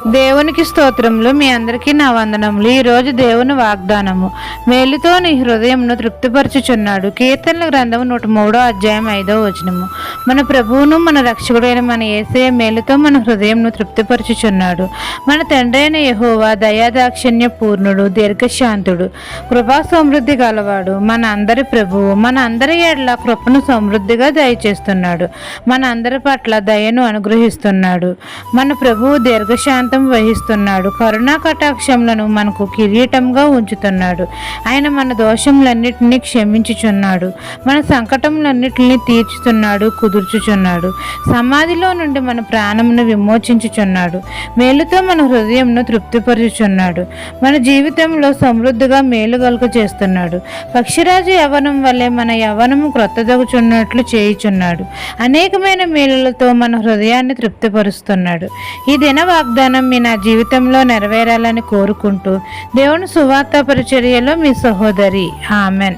దేవునికి స్తోత్రములు. మీ అందరికీ నా వందనములు. ఈరోజు దేవుని వాగ్దానము. మేలుతో నీ హృదయంను తృప్తిపరచుచున్నాడు. కీర్తనల గ్రంథము 103 అధ్యాయం 5వ వచనము. మన ప్రభువును మన రక్షకుడైన మన యేసయ్య మేలుతో మన హృదయంను తృప్తిపరచుచున్నాడు. మన తండ్రి అయిన యెహోవా దయాదాక్షిణ్య పూర్ణుడు, దీర్ఘశాంతుడు, కృపా సమృద్ధి గలవాడు. మన అందరి ప్రభువు మన అందరి ఎడల కృపను సమృద్ధిగా దయచేస్తున్నాడు. మన అందరి పట్ల దయను అనుగ్రహిస్తున్నాడు. మన ప్రభువు దీర్ఘశాంతం వహిస్తున్నాడు. కరుణా కటాక్షములను మనకు కిరీటంగా ఉంచుతున్నాడు. ఆయన మన దోషములన్నిటినీ క్షమించుచున్నాడు. మన సంకటములన్నిటినీ తీర్చుతున్నాడు, కుదుర్చుచున్నాడు. సమాధిలో నుండి మన ప్రాణమును విమోచించుచున్నాడు. మేలుతో మన హృదయంను తృప్తిపరుచుచున్నాడు. మన జీవితంలో సమృద్ధిగా మేలు కలుగ చేస్తున్నాడు. పక్షిరాజు యవ్వనం వల్లే మన యవ్వనము క్రొత్తదగుచున్నట్లు చేయుచున్నాడు. అనేకమైన మేలులతో మన హృదయాన్ని తృప్తిపరుస్తున్నాడు. ఈ దిన వాగ్దానం మీ నా జీవితంలో నెరవేరాలని కోరుకుంటూ దేవుని సువార్త పరిచర్యలో మీ సహోదరి. ఆమెన్.